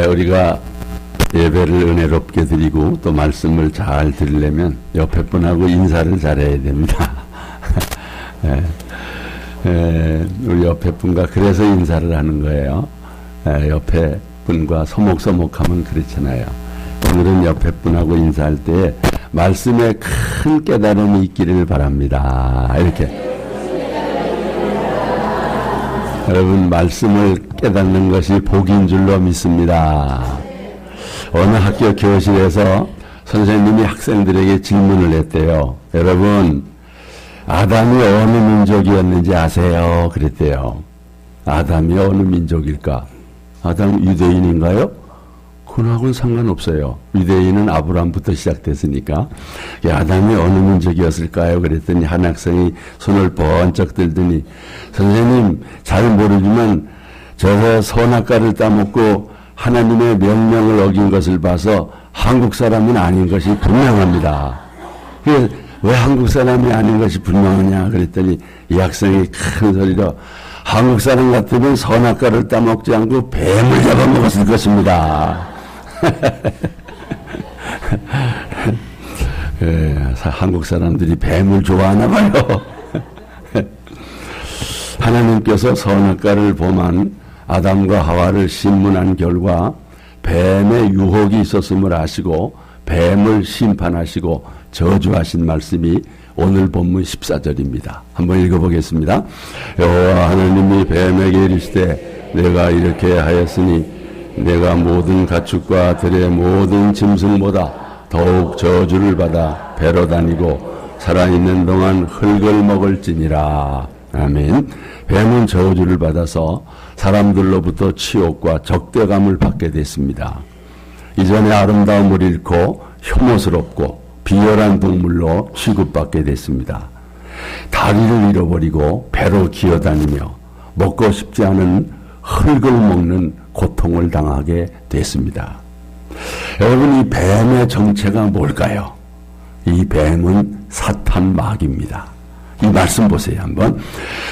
우리가 예배를 은혜롭게 드리고 또 말씀을 잘 드리려면 옆에 분하고 인사를 잘해야 됩니다. 우리 옆에 분과 그래서 인사를 하는 거예요. 옆에 분과 서목서목하면 그렇잖아요. 오늘은 옆에 분하고 인사할 때 말씀에 큰 깨달음이 있기를 바랍니다. 이렇게. 여러분, 말씀을 깨닫는 것이 복인 줄로 믿습니다. 어느 학교 교실에서 선생님이 학생들에게 질문을 했대요. 여러분, 아담이 어느 민족이었는지 아세요? 그랬대요. 아담이 어느 민족일까? 아담 유대인인가요? 그거하고는 상관없어요. 유대인은 아브라함부터 시작됐으니까. 아담이 어느 민족이었을까요? 그랬더니 한 학생이 손을 번쩍 들더니, 선생님, 잘 모르지만 저 선악과를 따먹고 하나님의 명령을 어긴 것을 봐서 한국 사람은 아닌 것이 분명합니다. 왜 한국 사람이 아닌 것이 분명하냐? 그랬더니 이 학생이 큰 소리로, 한국 사람 같으면 선악과를 따먹지 않고 뱀을 잡아먹었을 것입니다. 한국 사람들이 뱀을 좋아하나 봐요. 하나님께서 선악과를 범한 아담과 하와를 심문한 결과 뱀의 유혹이 있었음을 아시고 뱀을 심판하시고 저주하신 말씀이 오늘 본문 14절입니다. 한번 읽어보겠습니다. 여호와 하나님이 뱀에게 이르시되 내가 이렇게 하였으니 내가 모든 가축과 들의 모든 짐승보다 더욱 저주를 받아 배로 다니고 살아있는 동안 흙을 먹을지니라. 아멘. 뱀은 저주를 받아서 사람들로부터 치욕과 적대감을 받게 됐습니다. 이전의 아름다움을 잃고 혐오스럽고 비열한 동물로 취급받게 됐습니다. 다리를 잃어버리고 배로 기어다니며 먹고 싶지 않은 흙을 먹는 고통을 당하게 됐습니다. 여러분, 이 뱀의 정체가 뭘까요? 이 뱀은 사탄 마귀입니다. 이 말씀 보세요 한번.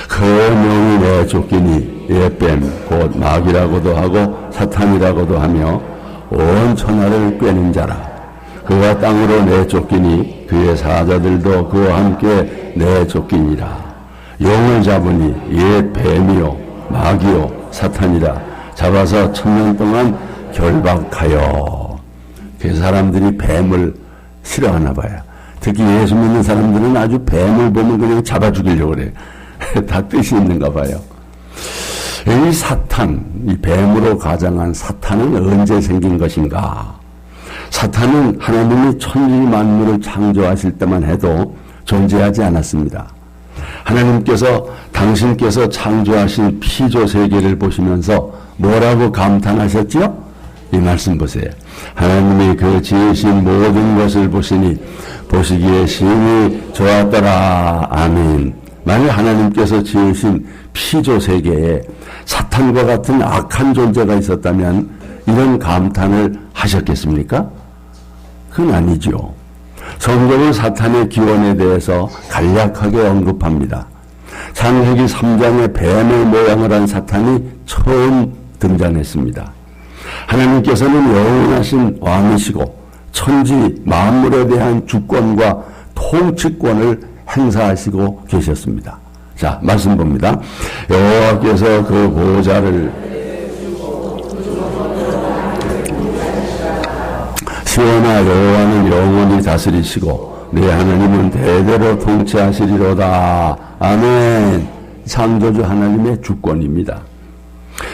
그 명이 내 쫓기니 예뱀 곧 마귀라고도 하고 사탄이라고도 하며 온 천하를 꿰는 자라. 그가 땅으로 내쫓기니 그의 사자들도 그와 함께 내쫓기니라. 용을 잡으니 옛 뱀이요 마귀요 사탄이라. 잡아서 1000년 동안 결박하여. 그 사람들이 뱀을 싫어하나 봐요. 특히 예수 믿는 사람들은 아주 뱀을 보면 그냥 잡아 죽이려고 그래요. 다 뜻이 있는가 봐요. 이 사탄, 이 뱀으로 가장한 사탄은 언제 생긴 것인가? 사탄은 하나님이 천지 만물을 창조하실 때만 해도 존재하지 않았습니다. 하나님께서 당신께서 창조하신 피조 세계를 보시면서 뭐라고 감탄하셨지요? 이 말씀 보세요. 하나님이 그 지으신 모든 것을 보시니 보시기에 심히 좋았더라. 아멘. 만약 하나님께서 지으신 피조 세계에 사탄과 같은 악한 존재가 있었다면 이런 감탄을 하셨겠습니까? 그건 아니죠. 성경은 사탄의 기원에 대해서 간략하게 언급합니다. 창세기 3장에 뱀의 모양을 한 사탄이 처음 등장했습니다. 하나님께서는 영원하신 왕이시고 천지 만물에 대한 주권과 통치권을 행사하시고 계셨습니다. 자, 말씀 봅니다. 여호와께서 그 보좌를 시온아 여호와는 영원히 다스리시고 내 하나님은 대대로 통치하시리로다. 아멘. 창조주 하나님의 주권입니다.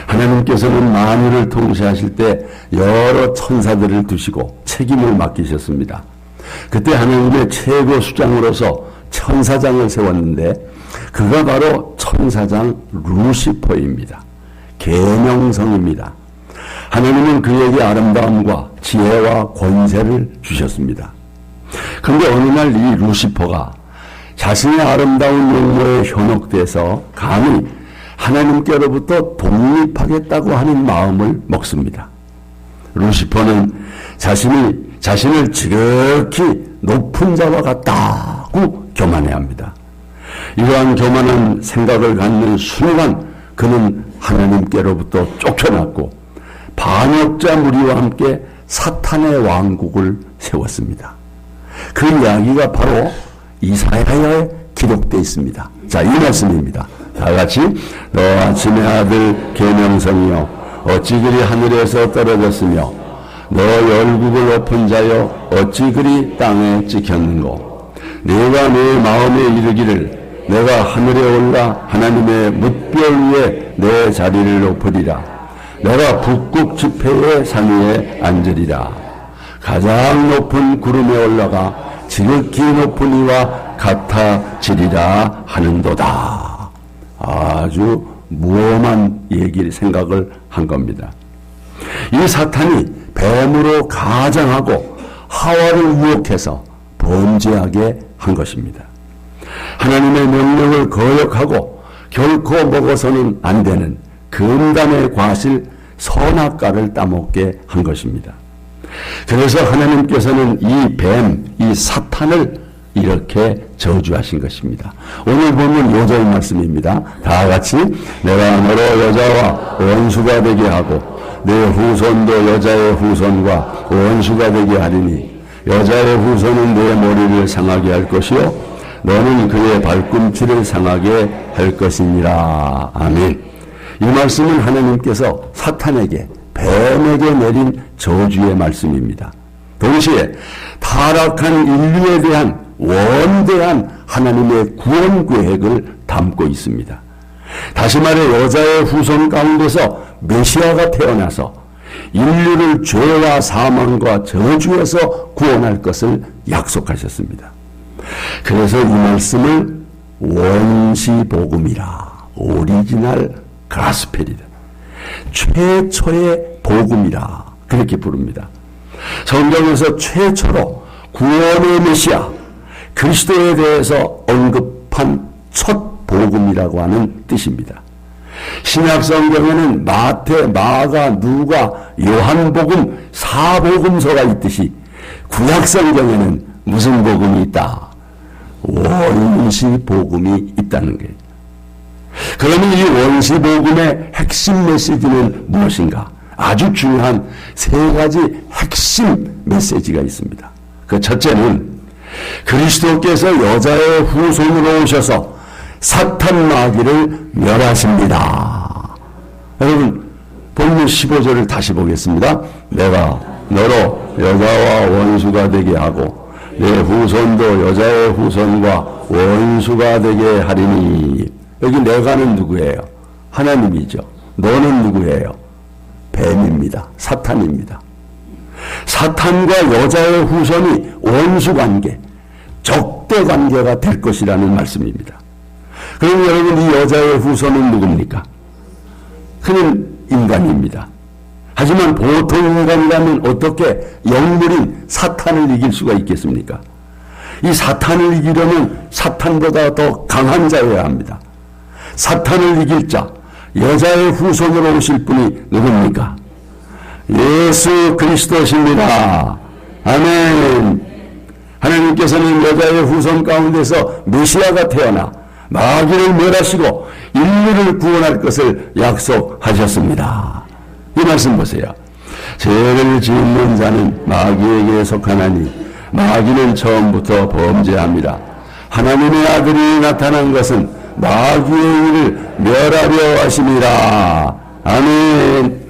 하나님께서는 만유를 통치하실 때 여러 천사들을 두시고 책임을 맡기셨습니다. 그때 하나님의 최고 수장으로서 천사장을 세웠는데 그가 바로 천사장 루시퍼입니다. 계명성입니다. 하나님은 그에게 아름다움과 지혜와 권세를 주셨습니다. 그런데 어느 날 이 루시퍼가 자신의 아름다운 용모에 현혹돼서 감히 하나님께로부터 독립하겠다고 하는 마음을 먹습니다. 루시퍼는 자신을 지극히 높은 자와 같다고 교만해합니다. 이러한 교만한 생각을 갖는 순간 그는 하나님께로부터 쫓겨났고 반역자 무리와 함께 사탄의 왕국을 세웠습니다. 그 이야기가 바로 이사야에 기록되어 있습니다. 자, 이 말씀입니다. 다 같이 너 아침의 아들 계명성이여 어찌 그리 하늘에서 떨어졌으며 너 열국을 엎은 자여 어찌 그리 땅에 찍혔는고 내가 내 마음에 이르기를 내가 하늘에 올라 하나님의 뭇별 위에 내 자리를 높으리라 내가 북극 지폐의 산 위에 앉으리라 가장 높은 구름에 올라가 지극히 높은 이와 같아지리라 하는도다. 아주 무엄한 얘기를 생각을 한 겁니다. 이 사탄이 뱀으로 가장하고 하와를 유혹해서 범죄하게 한 것입니다. 하나님의 명령을 거역하고 결코 먹어서는 안 되는 금단의 과실 선악과를 따먹게 한 것입니다. 그래서 하나님께서는 이 뱀, 이 사탄을 이렇게 저주하신 것입니다. 오늘 보면 요절의 말씀입니다. 다 같이 내가 너로 여자와 원수가 되게 하고 내 후손도 여자의 후손과 원수가 되게 하리니 여자의 후손은 내 머리를 상하게 할 것이요 너는 그의 발꿈치를 상하게 할 것이니라. 아멘. 이 말씀은 하나님께서 사탄에게 뱀에게 내린 저주의 말씀입니다. 동시에 타락한 인류에 대한 원대한 하나님의 구원 계획을 담고 있습니다. 다시 말해 여자의 후손 가운데서 메시아가 태어나서 인류를 죄와 사망과 저주에서 구원할 것을 약속하셨습니다. 그래서 이 말씀을 원시복음이라, 오리지널 가스펠이다, 최초의 복음이라 그렇게 부릅니다. 성경에서 최초로 구원의 메시아 그리스도에 대해서 언급한 첫 복음이라고 하는 뜻입니다. 신약 성경에는 마태, 마가, 누가, 요한복음, 사복음서가 있듯이 구약 성경에는 무슨 복음이 있다? 원시 복음이 있다는 거예요. 그러면 이 원시 복음의 핵심 메시지는 무엇인가? 아주 중요한 세 가지 핵심 메시지가 있습니다. 그 첫째는 그리스도께서 여자의 후손으로 오셔서 사탄 마귀를 멸하십니다. 여러분 본문 15절을 다시 보겠습니다. 내가 너로 여자와 원수가 되게 하고 내 후손도 여자의 후손과 원수가 되게 하리니. 여기 내가는 누구예요? 하나님이죠. 너는 누구예요? 뱀입니다. 사탄입니다. 사탄과 여자의 후손이 원수관계, 적대관계가 될 것이라는 말씀입니다. 그럼 여러분 이 여자의 후손은 누굽니까? 그는 인간입니다. 하지만 보통 인간이라면 어떻게 영물인 사탄을 이길 수가 있겠습니까? 이 사탄을 이기려면 사탄보다 더 강한 자여야 합니다. 사탄을 이길 자, 여자의 후손으로 오실 분이 누굽니까? 예수 그리스도십니다. 아멘. 하나님께서는 여자의 후손 가운데서 메시아가 태어나 마귀를 멸하시고 인류를 구원할 것을 약속하셨습니다. 이 말씀 보세요. 죄를 짓는 자는 마귀에게 속하나니 마귀는 처음부터 범죄합니다. 하나님의 아들이 나타난 것은 마귀의 일을 멸하려 하심이라. 아멘.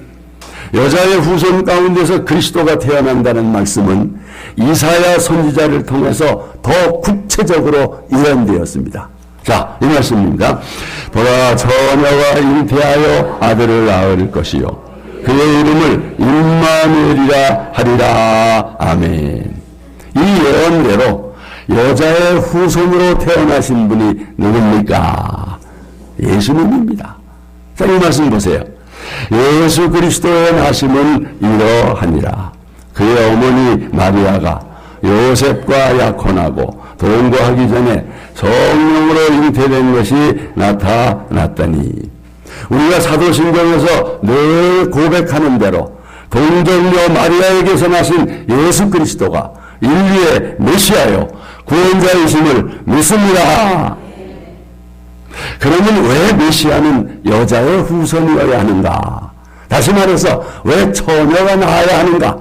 여자의 후손 가운데서 그리스도가 태어난다는 말씀은 이사야 선지자를 통해서 더 구체적으로 예언되었습니다. 자, 이 말씀입니다. 보라, 처녀가 잉태하여 아들을 낳을 것이요 그의 이름을 임마누엘이라 하리라. 아멘. 이 예언대로 여자의 후손으로 태어나신 분이 누굽니까? 예수님입니다. 자, 이 말씀 보세요. 예수 그리스도의 나심은 이러하니라. 그의 어머니 마리아가 요셉과 약혼하고 동거하기 전에 성령으로 잉태된 것이 나타났더니, 우리가 사도신경에서 늘 고백하는 대로 동정녀 마리아에게서 나신 예수 그리스도가 인류의 메시아요 구원자이심을 믿습니다. 그러면 왜 메시아는 여자의 후손이어야 하는가? 다시 말해서 왜 처녀가 나와야 하는가?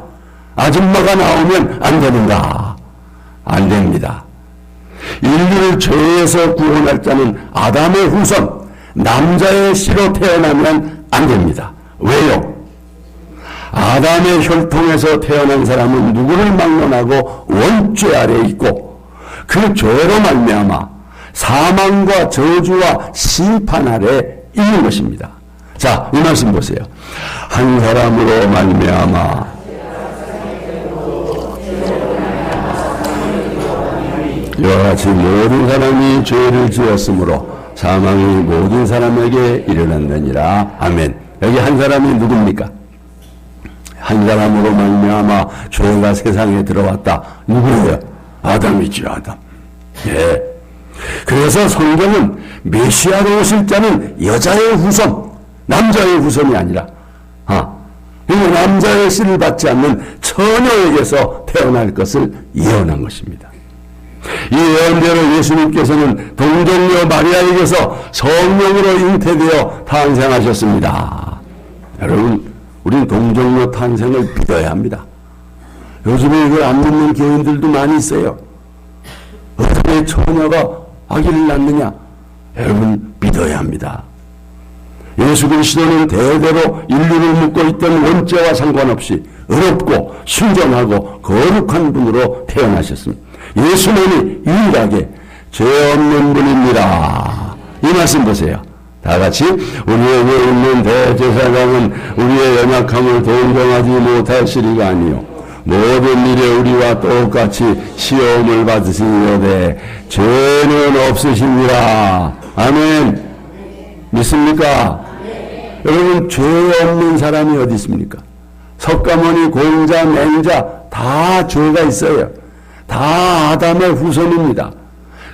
아줌마가 나오면 안 되는가? 안 됩니다. 인류를 죄에서 구원할 자는 아담의 후손, 남자의 씨로 태어나면 안 됩니다. 왜요? 아담의 혈통에서 태어난 사람은 누구를 막론하고 원죄 아래에 있고 그 죄로 말미암아 사망과 저주와 심판 아래 있는 것입니다. 자, 이 말씀 보세요. 한 사람으로 말미암아 이와 같이 모든 사람이 죄를 지었으므로 사망이 모든 사람에게 일어난다니라. 아멘. 여기 한 사람이 누굽니까? 한 사람으로 말미암아 죄가 세상에 들어왔다. 누구예요? 아담이죠, 아담. 예. 그래서 성경은 메시아로 오실 자는 여자의 후손, 남자의 후손이 아니라, 남자의 씨를 받지 않는 처녀에게서 태어날 것을 예언한 것입니다. 이 예언대로 예수님께서는 동정녀 마리아에게서 성령으로 잉태되어 탄생하셨습니다. 여러분, 우린 동정녀 탄생을 믿어야 합니다. 요즘에 이걸 안 믿는 교인들도 많이 있어요. 어떻게 처녀가 아기를 낳느냐? 여러분, 믿어야 합니다. 예수 그리스도는 대대로 인류를 묶고 있던 원죄와 상관없이 의롭고 순전하고 거룩한 분으로 태어나셨습니다. 예수님이 유일하게 죄 없는 분입니다. 이 말씀 보세요. 다 같이 우리에게 있는 대제사장은 우리의 연약함을 동정하지 못하시리가 아니요 모든 일에 우리와 똑같이 시험을 받으시려되 죄는 없으십니다. 아멘. 믿습니까? 여러분, 죄 없는 사람이 어디 있습니까? 석가모니, 공자, 맹자 다 죄가 있어요. 다 아담의 후손입니다.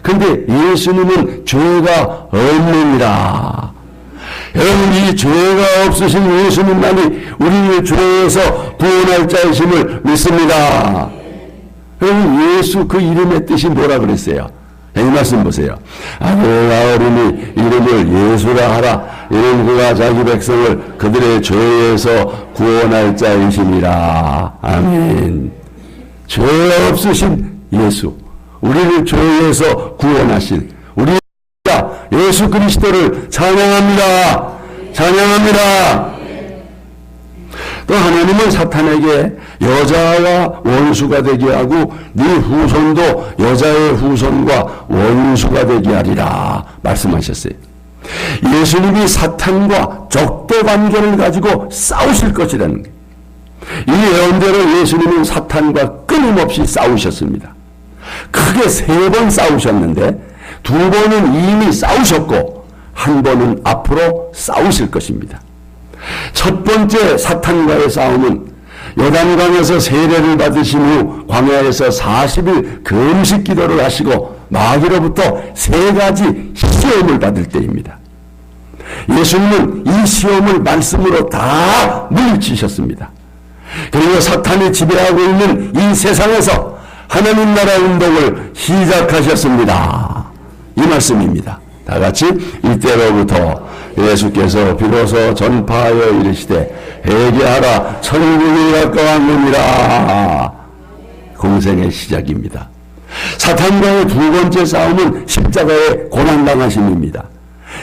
그런데 예수님은 죄가 없느니라. 여러분, 이 죄가 없으신 예수님만이 우리를 죄에서 구원할 자이심을 믿습니다. 여러분, 예수 그 이름의 뜻이 뭐라 그랬어요? 이 말씀 보세요. 아내가 어린이 이름을 예수라 하라. 이는 그가 자기 백성을 그들의 죄에서 구원할 자이심이라. 아멘. 죄 없으신 예수, 우리를 죄에서 구원하신 우리 예수 그리스도를 찬양합니다. 찬양합니다. 또 하나님은 사탄에게 여자와 원수가 되게 하고 네 후손도 여자의 후손과 원수가 되게 하리라 말씀하셨어요. 예수님이 사탄과 적도 관계를 가지고 싸우실 것이라는 거예요. 이 예언대로 예수님은 사탄과 끊임없이 싸우셨습니다. 크게 3번 싸우셨는데 2번은 이미 싸우셨고 1번은 앞으로 싸우실 것입니다. 첫 번째 사탄과의 싸움은 요단강에서 세례를 받으신 후 광야에서 40일 금식 기도를 하시고 마귀로부터 3가지 시험을 받을 때입니다. 예수님은 이 시험을 말씀으로 다 물리치셨습니다. 그리고 사탄이 지배하고 있는 이 세상에서 하나님 나라 운동을 시작하셨습니다. 이 말씀입니다. 다 같이 이때로부터 예수께서 비로소 전파하여 이르시되 회개하라 천국이 가까웠느니라. 공생의 시작입니다. 사탄과의 2번째 싸움은 십자가의 고난당하심입니다.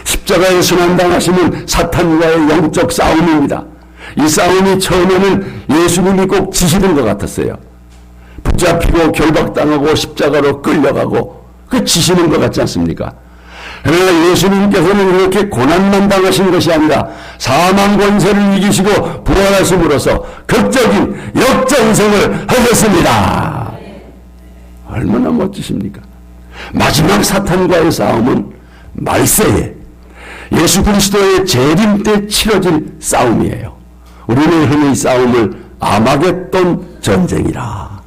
십자가의 순환당하심은 사탄과의 영적 싸움입니다. 이 싸움이 처음에는 예수님이 꼭 지시는 것 같았어요. 붙잡히고 결박당하고 십자가로 끌려가고 그 지시는 것 같지 않습니까? 그러나 예수님께서는 이렇게 고난만 당하신 것이 아니라 사망 권세를 이기시고 부활하심으로써 극적인 역전승을 하셨습니다. 얼마나 멋지십니까? 마지막 사탄과의 싸움은 말세에 예수 그리스도의 재림 때 치러질 싸움이에요. 우리는 흔히 이 싸움을 아마겟돈 전쟁이라.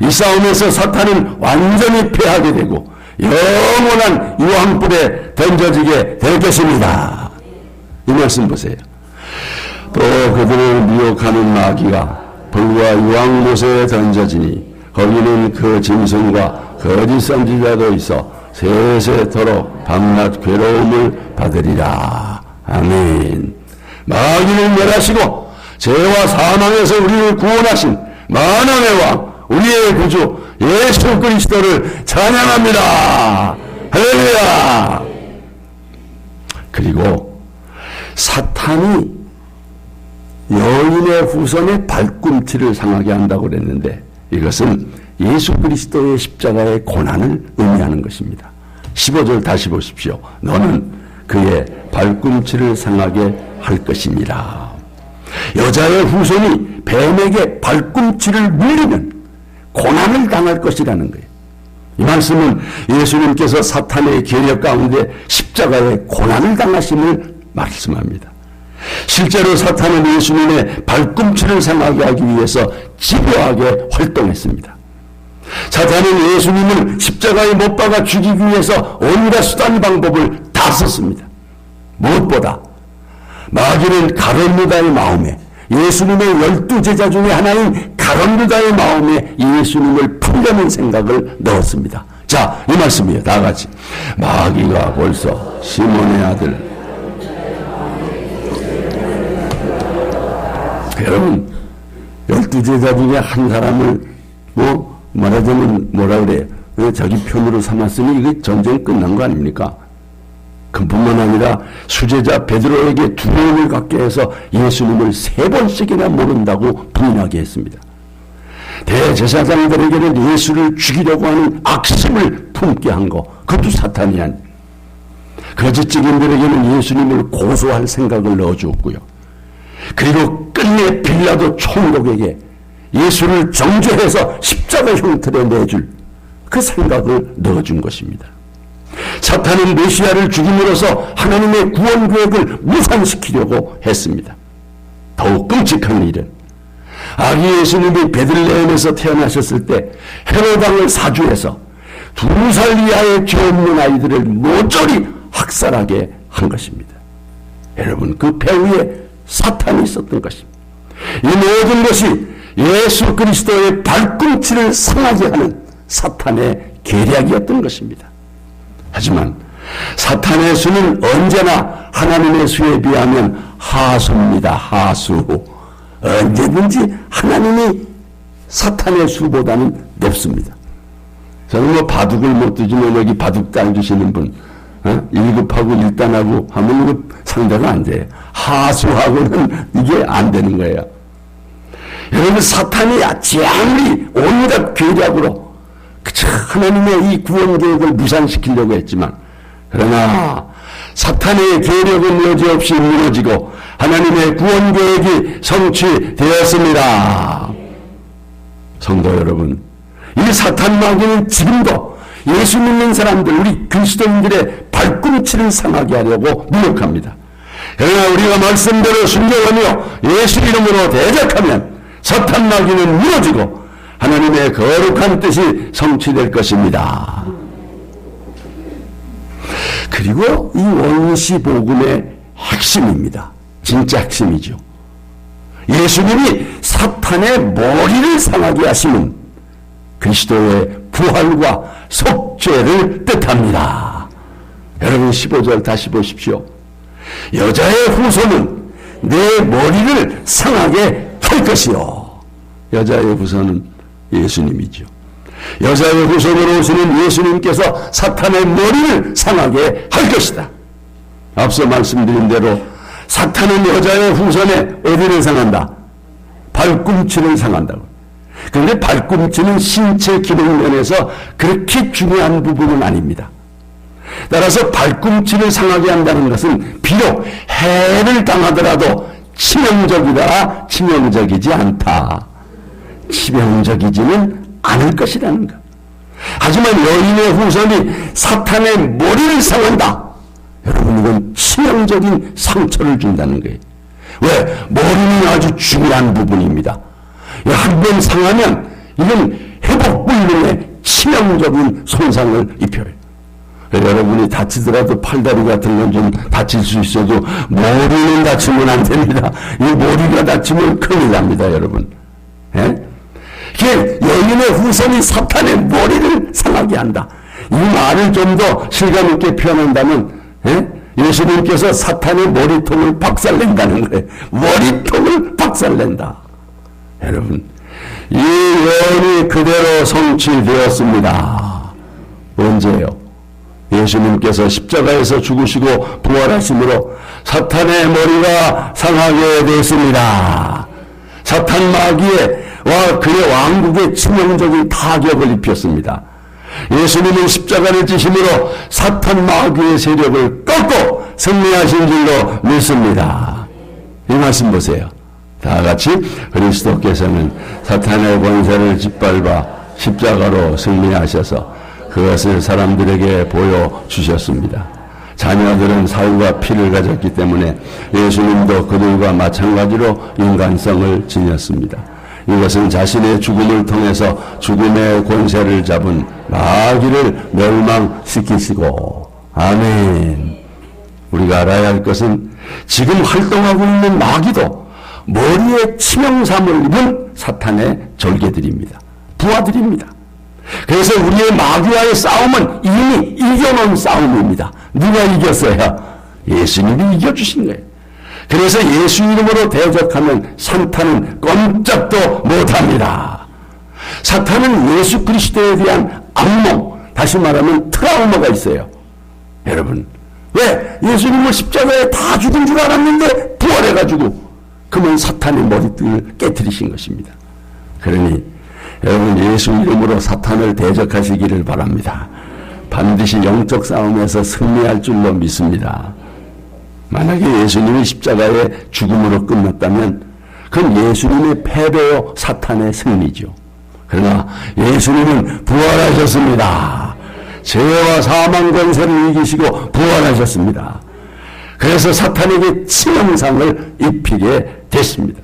이 싸움에서 사탄은 완전히 패하게 되고 영원한 유황불에 던져지게 될 것입니다. 이 말씀 보세요. 또 그들을 미혹하는 마귀가 불과 유황못에 던져지니 거기는 그 짐승과 거짓 선지자도 있어 세세토록 밤낮 괴로움을 받으리라. 아멘. 마귀를 멸하시고 죄와 사망에서 우리를 구원하신 만왕의 왕 우리의 구주 예수 그리스도를 찬양합니다. 할렐루야. 그리고 사탄이 여인의 후손의 발꿈치를 상하게 한다고 그랬는데 이것은 예수 그리스도의 십자가의 고난을 의미하는 것입니다. 15절 다시 보십시오. 너는 그의 발꿈치를 상하게 할 것이니라. 여자의 후손이 뱀에게 발꿈치를 물리면 고난을 당할 것이라는 거예요. 이 말씀은 예수님께서 사탄의 계략 가운데 십자가의 고난을 당하심을 말씀합니다. 실제로 사탄은 예수님의 발꿈치를 상하게 하기 위해서 집요하게 활동했습니다. 사탄은 예수님을 십자가에 못 박아 죽이기 위해서 온갖 수단 방법을 다 썼습니다. 무엇보다 마귀는 가룟 유다의 마음에, 예수님의 12제자 중에 하나인 가룟 유다의 마음에 예수님을 풀려는 생각을 넣었습니다. 자, 이 말씀이에요. 다 같이. 마귀가 벌써 시몬의 아들. 여러분, 12제자 중에 한 사람을 말하자면 뭐라 그래요? 자기 편으로 삼았으니 이게 전쟁이 끝난 거 아닙니까? 그뿐만 아니라 수제자 베드로에게 두려움을 갖게 해서 예수님을 3번씩이나 모른다고 부인하게 했습니다. 대제사장들에게는 예수를 죽이려고 하는 악심을 품게 한 거, 그것도 사탄이 아니에요. 거짓 증인들에게는 예수님을 고소할 생각을 넣어주었고요. 그리고 끝내 빌라도 총독에게 예수를 정죄해서 십자가 형틀에 내줄 그 생각을 넣어준 것입니다. 사탄은 메시아를 죽임으로써 하나님의 구원 계획을 무산시키려고 했습니다. 더욱 끔찍한 일은 아기 예수님이 베들레헴에서 태어나셨을 때 헤롯 왕을 사주해서 2살 이하의 죄 없는 아이들을 모조리 학살하게 한 것입니다. 여러분, 그 배후에 사탄이 있었던 것입니다. 이 모든 것이 예수 그리스도의 발꿈치를 상하게 하는 사탄의 계략이었던 것입니다. 하지만 사탄의 수는 언제나 하나님의 수에 비하면 하수입니다. 하수. 언제든지 하나님이 사탄의 수보다는 높습니다. 저는 바둑을 못 두지만 여기 바둑 딸 주시는 분 1급하고 1단하고 하면 이거 상대가 안 돼요. 하수하고는 이게 안 되는 거예요. 여러분, 사탄이 아무리 온갖 계략으로 하나님의 이 구원 계획을 무산시키려고 했지만, 그러나 사탄의 계략은 여지없이 무너지고 하나님의 구원 계획이 성취되었습니다. 성도 여러분, 이 사탄 마귀는 지금도 예수 믿는 사람들, 우리 그리스도인들의 발꿈치를 상하게 하려고 노력합니다. 그러나 우리가 말씀대로 순종하며 예수 이름으로 대적하면 사탄 마귀는 무너지고 하나님의 거룩한 뜻이 성취될 것입니다. 그리고 이 원시 복음의 핵심입니다. 진짜 핵심이죠. 예수님이 사탄의 머리를 상하게 하시는 그리스도의 부활과 속죄를 뜻합니다. 여러분, 15절 다시 보십시오. 여자의 후손은 내 머리를 상하게 할 것이요. 여자의 후손은 예수님이죠. 여자의 후손으로 오시는 예수님께서 사탄의 머리를 상하게 할 것이다. 앞서 말씀드린 대로 사탄은 여자의 후손에 어디를 상한다? 발꿈치를 상한다고. 그런데 발꿈치는 신체 기능 면에서 그렇게 중요한 부분은 아닙니다. 따라서 발꿈치를 상하게 한다는 것은 비록 해를 당하더라도 치명적이다, 치명적이지 않다. 치명적이지는 않을 것이라는 것. 하지만 여인의 후손이 사탄의 머리를 상한다. 여러분, 이건 치명적인 상처를 준다는 거예요. 왜? 머리는 아주 중요한 부분입니다. 한 번 상하면 이건 회복불능의 치명적인 손상을 입혀요. 여러분이 다치더라도 팔다리 같은 건 좀 다칠 수 있어도 머리는 다치면 안 됩니다. 이 머리가 다치면 큰일 납니다, 여러분. 예? 여인의 후손이 사탄의 머리를 상하게 한다. 이 말을 좀 더 실감 있게 표현한다면, 예수님께서 사탄의 머리통을 박살낸다는 거예요. 머리통을 박살낸다. 여러분, 이 예언이 그대로 성취되었습니다. 언제요? 예수님께서 십자가에서 죽으시고 부활하심으로 사탄의 머리가 상하게 되었습니다. 사탄 마귀와 그의 왕국에 치명적인 타격을 입혔습니다. 예수님은 십자가를 지심으로 사탄 마귀의 세력을 꺾고 승리하신 줄로 믿습니다. 이 말씀 보세요. 다 같이 그리스도께서는 사탄의 권세를 짓밟아 십자가로 승리하셔서 그것을 사람들에게 보여주셨습니다. 자녀들은 살과 피를 가졌기 때문에 예수님도 그들과 마찬가지로 인간성을 지녔습니다. 이것은 자신의 죽음을 통해서 죽음의 권세를 잡은 마귀를 멸망시키시고, 아멘. 우리가 알아야 할 것은 지금 활동하고 있는 마귀도 머리에 치명상을 입은 사탄의 절개들입니다. 부하들입니다. 그래서 우리의 마귀와의 싸움은 이미 이겨놓은 싸움입니다. 누가 이겼어요? 예수님이 이겨주신 거예요. 그래서 예수 이름으로 대적하면 사탄은 꼼짝도 못합니다. 사탄은 예수 그리스도에 대한 악몽, 다시 말하면 트라우마가 있어요. 여러분, 왜? 예수님을 십자가에 다 죽은 줄 알았는데 부활해가지고 그러면 사탄의 머리띠를 깨뜨리신 것입니다. 그러니 여러분, 예수 이름으로 사탄을 대적하시기를 바랍니다. 반드시 영적 싸움에서 승리할 줄로 믿습니다. 만약에 예수님이 십자가의 죽음으로 끝났다면 그건 예수님의 패배요 사탄의 승리죠. 그러나 예수님은 부활하셨습니다. 죄와 사망 권세를 이기시고 부활하셨습니다. 그래서 사탄에게 치명상을 입히게 됐습니다.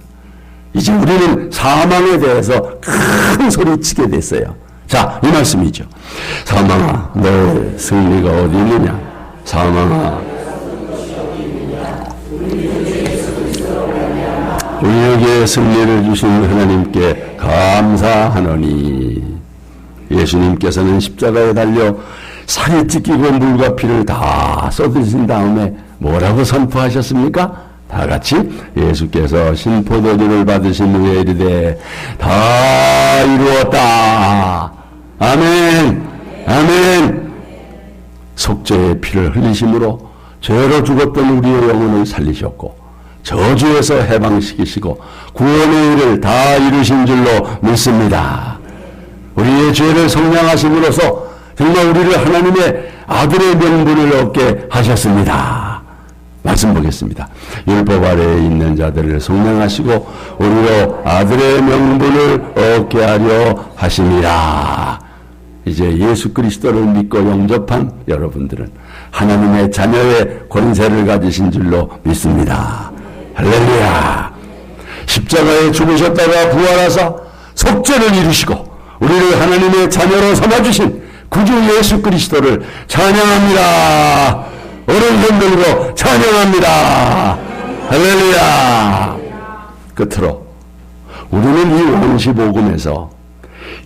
이제 우리는 사망에 대해서 큰 소리치게 됐어요. 자, 이 말씀이죠. 사망아, 너의 승리가 어디 있느냐? 사망아, 우리에게 승리를 주신 하나님께 감사하노니. 예수님께서는 십자가에 달려 살이 찢기고 물과 피를 다 쏟으신 다음에 뭐라고 선포하셨습니까? 다 같이 예수께서 신포도주를 받으신 후에 이르되 다 이루었다. 아멘. 아멘. 속죄의 피를 흘리심으로 죄로 죽었던 우리의 영혼을 살리셨고 저주에서 해방시키시고 구원의 일을 다 이루신 줄로 믿습니다. 우리의 죄를 속량하심으로써 정말 우리를 하나님의 아들의 명분을 얻게 하셨습니다. 말씀 보겠습니다. 율법 아래에 있는 자들을 속량하시고 우리로 아들의 명분을 얻게 하려 하심이라. 이제 예수 그리스도를 믿고 영접한 여러분들은 하나님의 자녀의 권세를 가지신 줄로 믿습니다. 할렐루야. 십자가에 죽으셨다가 부활하사 속죄를 이루시고 우리를 하나님의 자녀로 삼아주신 구주 예수 그리스도를 찬양합니다. 오른손 들고 찬양합니다. 할렐루야. 끝으로 우리는 이 원시복음에서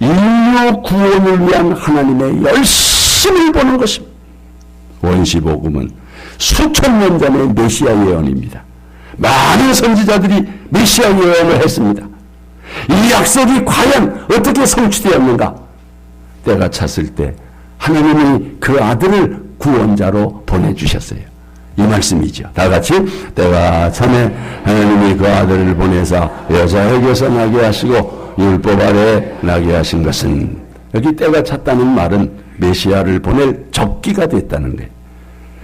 인류 구원을 위한 하나님의 열심을 보는 것입니다. 원시복음은 수천 년 전의 메시아 예언입니다. 많은 선지자들이 메시아 예언을 했습니다. 이 약속이 과연 어떻게 성취되었는가? 때가 찼을 때 하나님이 그 아들을 구원자로 보내주셨어요. 이 말씀이죠. 다 같이 때가 차매 하나님이 그 아들을 보내사 여자에게서 나게 하시고 율법 아래 나게 하신 것은, 여기 때가 찼다는 말은 메시아를 보낼 적기가 됐다는 거예요.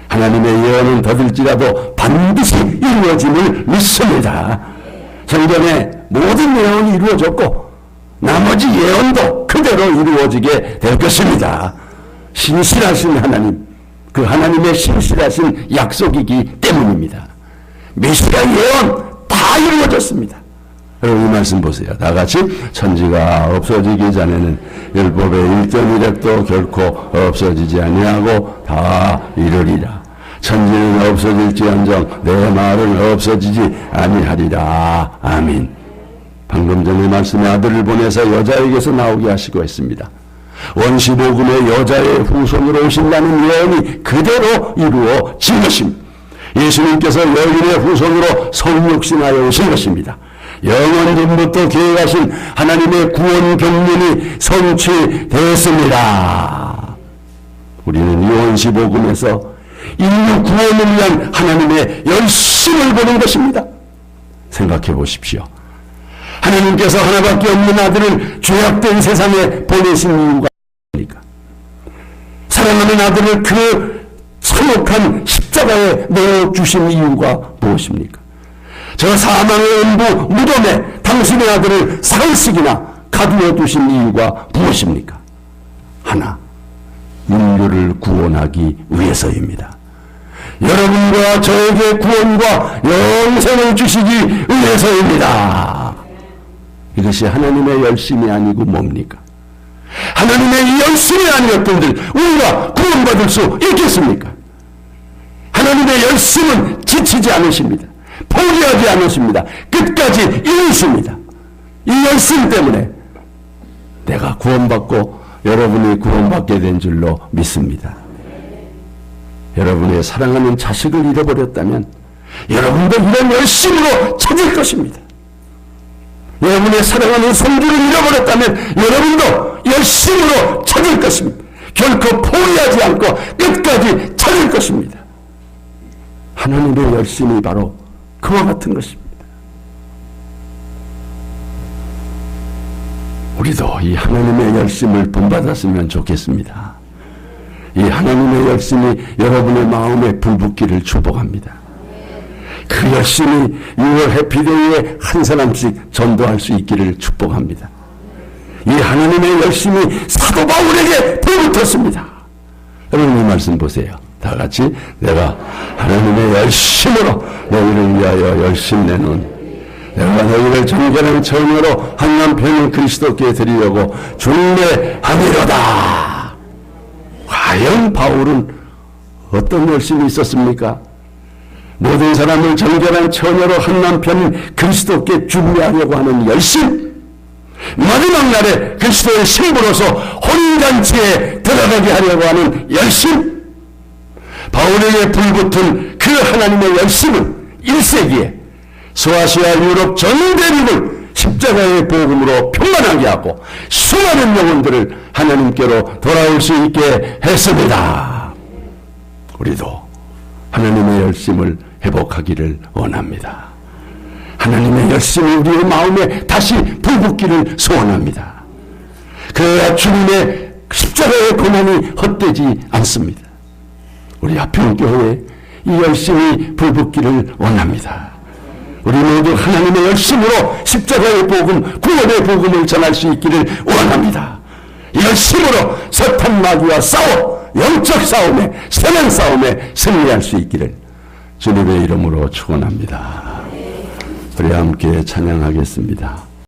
하나님의 예언은 더딜지라도 반드시 이루어짐을 믿습니다. 성경에 모든 예언이 이루어졌고 나머지 예언도 그대로 이루어지게 될 것입니다. 신실하신 하나님, 그 하나님의 신실하신 약속이기 때문입니다. 메시아 예언 다 이루어졌습니다. 여러분 이 말씀 보세요. 다 같이 천지가 없어지기 전에는 율법의 1.1획도 결코 없어지지 아니하고 다 이루리라. 천지는 없어질지언정 내 말은 없어지지 아니하리라. 아멘. 방금 전에 말씀에 아들을 보내서 여자에게서 나오게 하시고 했습니다. 원시복음의 여자의 후손으로 오신다는 예언이 그대로 이루어진 것입니다. 예수님께서 여인의 후손으로 성육신하여 오신 것입니다. 영원 전부터 계획하신 하나님의 구원 경륜이 성취되었습니다. 우리는 이 원시복음에서 인류 구원을 위한 하나님의 열심을 보는 것입니다. 생각해 보십시오. 하나님께서 하나밖에 없는 아들을 죄악된 세상에 보내신 이유가 뭡니까? 사랑하는 아들을 그 사역한 십자가에 넣어주신 이유가 무엇입니까? 저 사망의 음부 무덤에 당신의 아들을 사흘씩이나 가두어 두신 이유가 무엇입니까? 하나, 인류를 구원하기 위해서입니다. 여러분과 저에게 구원과 영생을 주시기 위해서입니다. 이것이 하나님의 열심이 아니고 뭡니까? 하나님의 이 열심이 아니었던들 우리가 구원받을 수 있겠습니까? 하나님의 열심은 지치지 않으십니다. 포기하지 않으십니다. 끝까지 이루십니다. 이 열심 때문에 내가 구원받고 여러분이 구원받게 된 줄로 믿습니다. 여러분의 사랑하는 자식을 잃어버렸다면 여러분도 이런 열심으로 찾을 것입니다. 여러분의 사랑하는 손주를 잃어버렸다면 여러분도 열심으로 찾을 것입니다. 결코 포기하지 않고 끝까지 찾을 것입니다. 하나님의 열심이 바로 그와 같은 것입니다. 우리도 이 하나님의 열심을 본받았으면 좋겠습니다. 이 하나님의 열심이 여러분의 마음에 불붙기를 축복합니다. 그 열심이 6월 해피데이에 한 사람씩 전도할 수 있기를 축복합니다. 이 하나님의 열심이 사도 바울에게 불붙었습니다. 여러분 이 말씀 보세요. 다 같이 내가 하나님의 열심으로 너희를 위하여 열심 내는 내가 너희를 정결한 처녀로 한 남편을 그리스도께 드리려고 준비하미로다. 과연 바울은 어떤 열심이 있었습니까? 모든 사람을 정결한 처녀로 한 남편을 그리스도께 준비하려고 하는 열심, 마지막 날에 그리스도의 신부로서 혼인잔치에 들어가게 하려고 하는 열심, 바울에게 불붙은 그 하나님의 열심은 1세기에 소아시아 유럽 전 대륙을 십자가의 복음으로 평안하게 하고 수많은 영혼들을 하나님께로 돌아올 수 있게 했습니다. 우리도 하나님의 열심을 회복하기를 원합니다. 하나님의 열심이 우리의 마음에 다시 불붙기를 소원합니다. 그 주님의 십자가의 고난이 헛되지 않습니다. 우리 하평교회에 이 열심이 불붙기를 원합니다. 우리 모두 하나님의 열심으로 십자가의 복음, 구원의 복음을 전할 수 있기를 원합니다. 열심으로 사탄 마귀와 싸워 영적 싸움에, 세상 싸움에 승리할 수 있기를 주님의 이름으로 축원합니다. 우리 함께 찬양하겠습니다.